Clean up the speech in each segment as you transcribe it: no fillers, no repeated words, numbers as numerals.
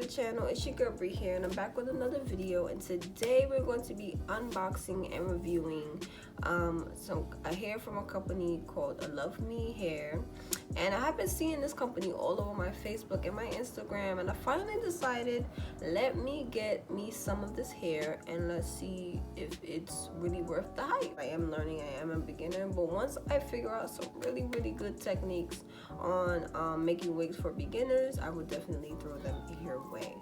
the channel. It's your girl Bree here, and I'm back with another video. And today we're going to be unboxing and reviewing a hair from a company called Luvme hair. And I have been seeing this company all over my Facebook and my Instagram, and I finally decided, let me get me some of this hair and let's see if it's really worth the hype. I am learning, I am a beginner, but once I figure out some really good techniques on making wigs for beginners, I would definitely throw them your way.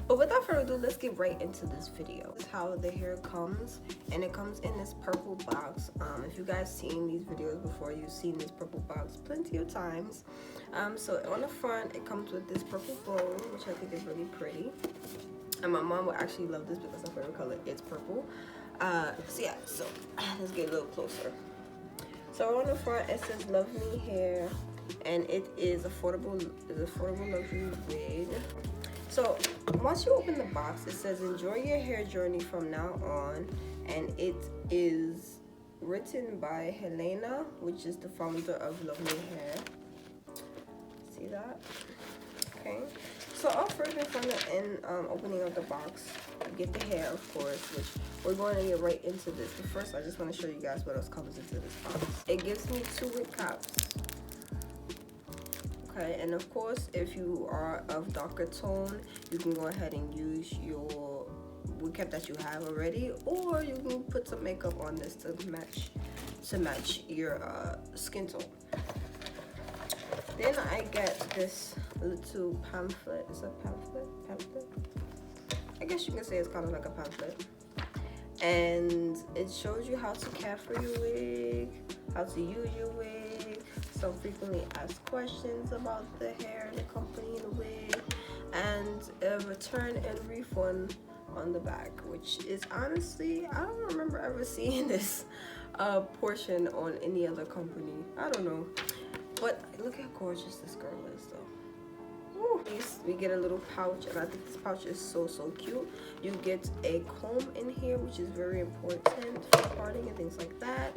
But without further ado, let's get right into this video. This is how the hair comes, and it comes in this purple box. If you guys seen these videos before, you've seen this purple box plenty of times. So on the front, it comes with this purple bow, which I think is really pretty. And my mom would actually love this because her favorite color is purple. So yeah, so let's get a little closer. So on the front, it says Luvme hair, and it is affordable luxury wig. So once you open the box, it says enjoy your hair journey from now on, and it is written by Helena, which is the founder of Luvme hair. See that? Okay. So off first in front of opening of the box, you get the hair, of course, which we're going to get right into this. But first, I just want to show you guys what else comes into this box. It gives me 2 wig caps. Okay, and of course, if you are of darker tone, you can go ahead and use your wig cap that you have already, or you can put some makeup on this to match your skin tone. Then I get this little pamphlet. Is it a pamphlet? I guess you can say it's kind of like a pamphlet. And it shows you how to care for your wig, how to use your wig, some frequently asked questions about the hair, the company, the wig, and a return and refund on the back, which is honestly, I don't remember ever seeing this portion on any other company. I don't know. But look how gorgeous this girl is, though. Woo. We get a little pouch, and I think this pouch is so cute. You get a comb in here, which is very important for parting and things like that.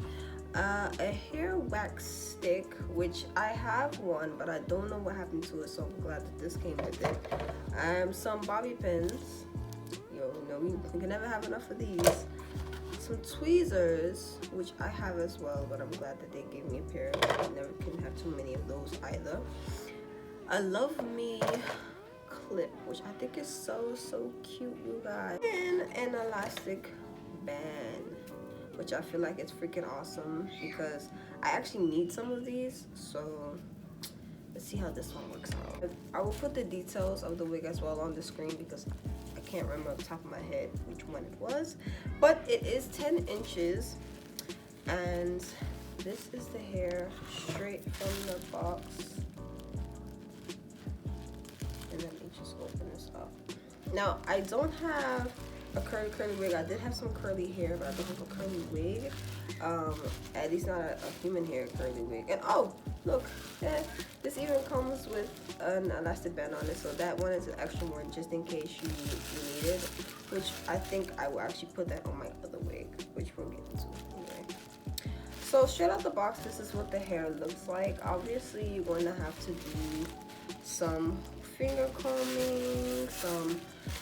A hair wax stick, which I have one, but I don't know what happened to it, so I'm glad that this came with it. Some bobby pins. We can never have enough of these. Some tweezers, which I have as well, but I'm glad that they gave me a pair. I never can have too many of those either. A Luvme clip, which I think is so cute, you guys. And an elastic band, which I feel like it's freaking awesome because I actually need some of these. So let's see how this one works out. I will put the details of the wig as well on the screen because I can't remember off the top of my head which one it was, but it is 10 inches, and this is the hair straight from the box. And let me just open this up. Now, I don't have a curly wig. I did have some curly hair, but I don't have a curly wig. At least not a human hair curly wig. And oh, look, this even comes with an elastic band on it, so that one is an extra one just in case you need it, which I think I will actually put that on my other wig, which we'll get into anyway. So straight out the box, this is what the hair looks like. Obviously, you're going to have to do some finger combing, some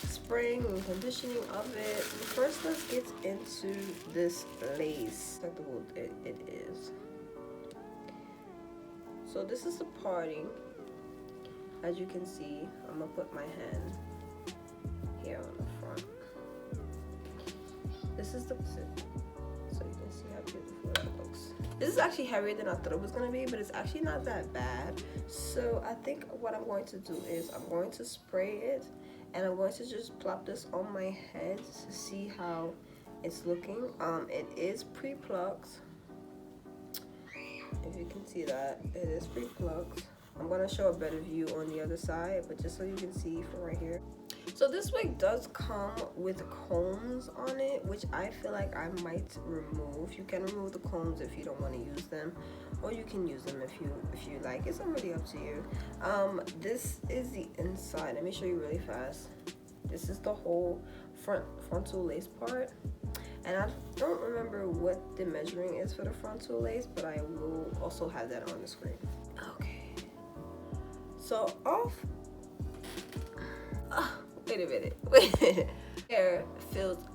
spraying and conditioning of it. First, let's get into this lace. It is. So this is the parting. As you can see, I'm gonna put my hand here on the front. This is the so you can see how beautiful it looks. This is actually heavier than I thought it was gonna be, but it's actually not that bad. So I think what I'm going to do is I'm going to spray it, and I'm going to just plop this on my head to see how it's looking. It is pre-plucked. If you can see that, it is pre-plucked. I'm going to show a better view on the other side, but just so you can see from right here. So this wig does come with combs on it, which I feel like I might remove. You can remove the combs if you don't want to use them, or you can use them if you like. It's really up to you. This is the inside. Let me show you really fast. This is the whole frontal lace part. And I don't remember what the measuring is for the frontal lace, but I will also have that on the screen. Okay. So off Wait a minute. Wait a minute. Hair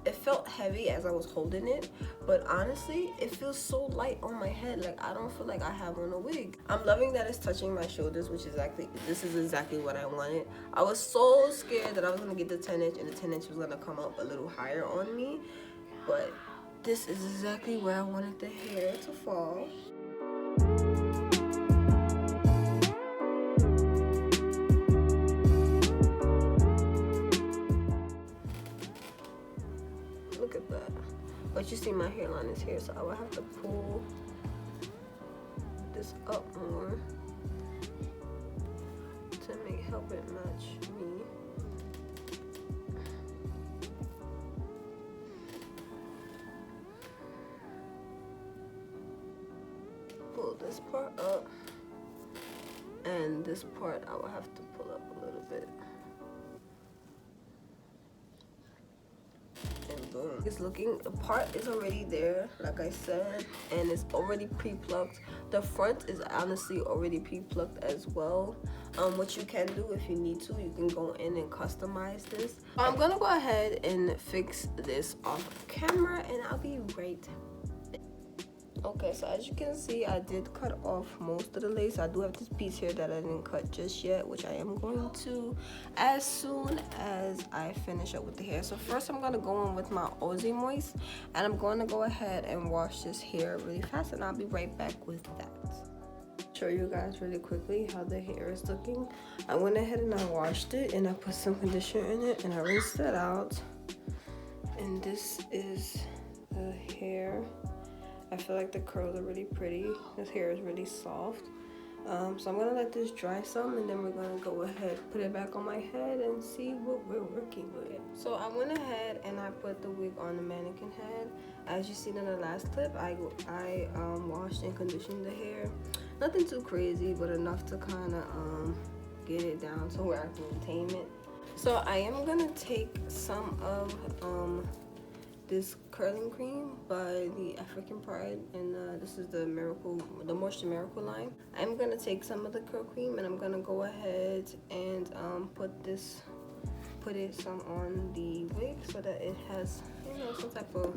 it felt heavy as I was holding it, but honestly it feels so light on my head. Like I don't feel like I have on a wig. I'm loving that it's touching my shoulders, which is exactly what I wanted. I was so scared that I was gonna get the 10-inch and the 10-inch was gonna come up a little higher on me, but this is exactly where I wanted the hair to fall. Look at that. But you see my hairline is here, so I will have to pull this up more to help it match me. Pull this part up, and this part I will have to pull up a little bit. And boom. It's looking, the part is already there, like I said, and it's already pre-plucked. The front is honestly already pre-plucked as well. What you can do if you need to, you can go in and customize this. I'm gonna go ahead and fix this off camera, and I'll be right back. Okay, so as you can see, I did cut off most of the lace. I do have this piece here that I didn't cut just yet, which I am going to as soon as I finish up with the hair. So first I'm going to go in with my Aussie Moist, and I'm going to go ahead and wash this hair really fast, and I'll be right back with that. Show you guys really quickly how the hair is looking. I went ahead and I washed it, and I put some conditioner in it, and I rinsed it out. And this is the hair. I feel like the curls are really pretty. This hair is really soft. So I'm gonna let this dry some, and then we're gonna go ahead, put it back on my head and see what we're working with. So I went ahead and I put the wig on the mannequin head. As you seen in the last clip, I washed and conditioned the hair. Nothing too crazy, but enough to kind of get it down to where I can tame it. So I am gonna take some of this curling cream by the African Pride, and this is the Moisture Miracle line. I'm gonna take some of the curl cream, and I'm gonna go ahead and put it some on the wig so that it has, you know, some type of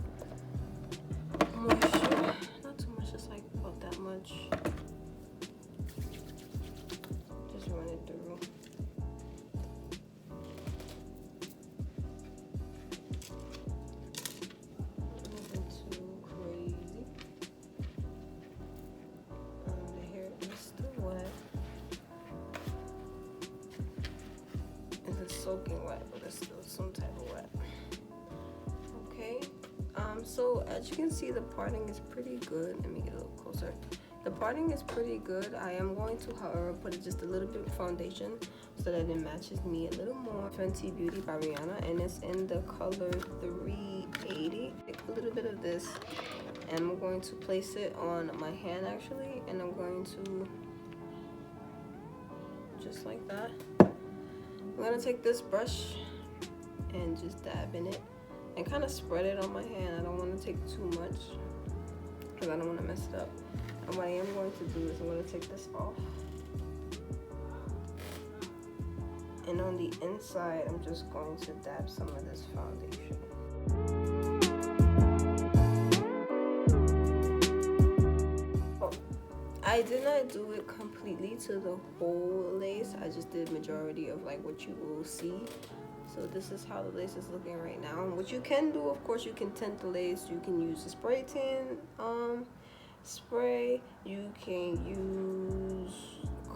moisture. Not too much, just like about that much. Just run it through. Soaking wet, but it's still some type of wet. Okay, so as you can see, the parting is pretty good. Let me get a little closer. The parting is pretty good. I am going to, however, put just a little bit of foundation so that it matches me a little more. Fenty Beauty by Rihanna, and it's in the color 380. Take a little bit of this, and I'm going to place it on my hand actually, and I'm going to just like that. I'm gonna take this brush and just dab in it and kind of spread it on my hand. I don't want to take too much because I don't want to mess it up. And what I am going to do is I'm going to take this off. And on the inside, I'm just going to dab some of this foundation. I did not do it completely to the whole lace. I just did majority of like what you will see. So this is how the lace is looking right now. And what you can do, of course, you can tint the lace. You can use the spray tin spray. You can use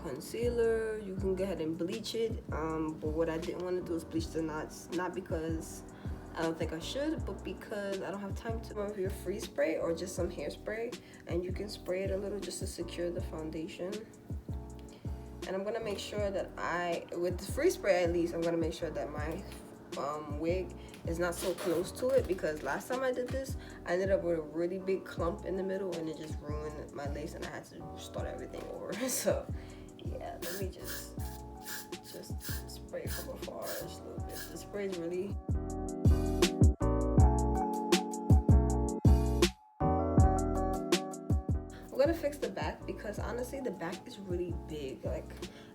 concealer. You can go ahead and bleach it. But what I didn't want to do is bleach the knots. Not because I don't think I should, but because I don't have time to. Of your free spray or just some hairspray, and you can spray it a little just to secure the foundation. And I'm gonna make sure that with the free spray at least, I'm gonna make sure that my wig is not so close to it, because last time I did this, I ended up with a really big clump in the middle, and it just ruined my lace, and I had to start everything over. So yeah, let me just spray from afar just a little bit. The spray is really. I'm gonna fix the back because honestly the back is really big. Like,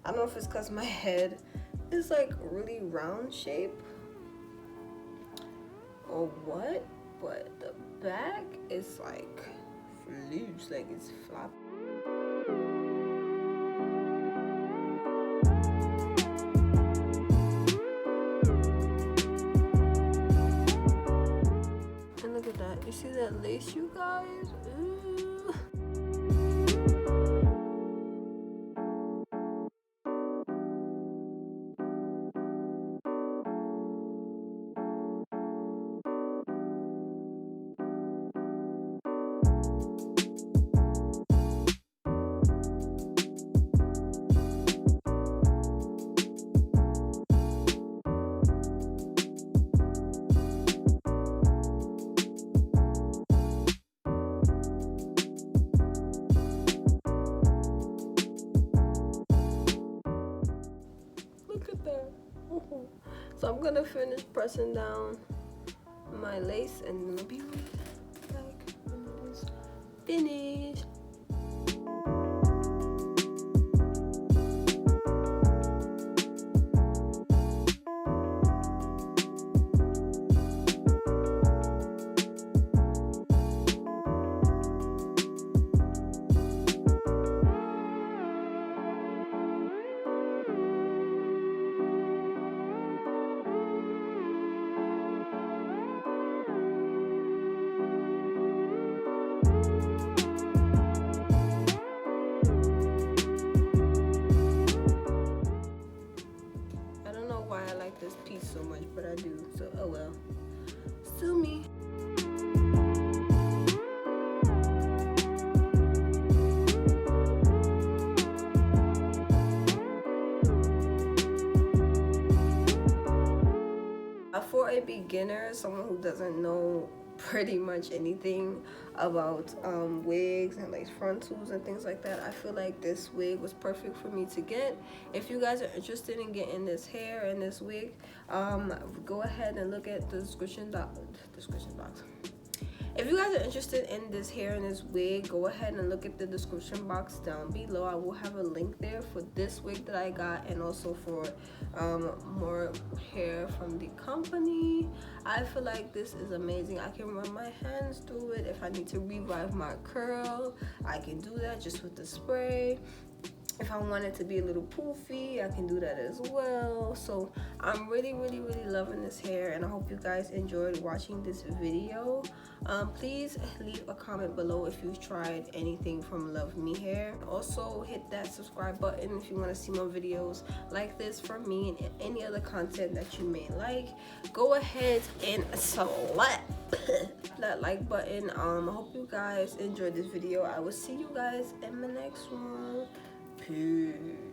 I don't know if it's because my head is like really round shape, or what, but the back is like loose, like it's floppy. And look at that, you see that lace, you guys? Ooh. Look at that. So I'm gonna finish pressing down my lace and then I'll be right back when it is finished. This piece so much, but I do, so oh well, sue me. For a beginner, someone who doesn't know pretty much anything about wigs and like frontals and things like that, I feel like this wig was perfect for me to get. If you guys are interested in getting this hair and this wig, go ahead and look at the description box. If you guys are interested in this hair and this wig, go ahead and look at the description box down below. I will have a link there for this wig that I got and also for more hair from the company. I feel like this is amazing. I can run my hands through it. If I need to revive my curl, I can do that just with the spray. If I want it to be a little poofy, I can do that as well. So I'm really loving this hair, and I hope you guys enjoyed watching this video. Please leave a comment below if you've tried anything from Luvme hair. Also hit that subscribe button if you want to see more videos like this from me and any other content that you may like. Go ahead and slap that like button. I hope you guys enjoyed this video. I will see you guys in the next one. Peace.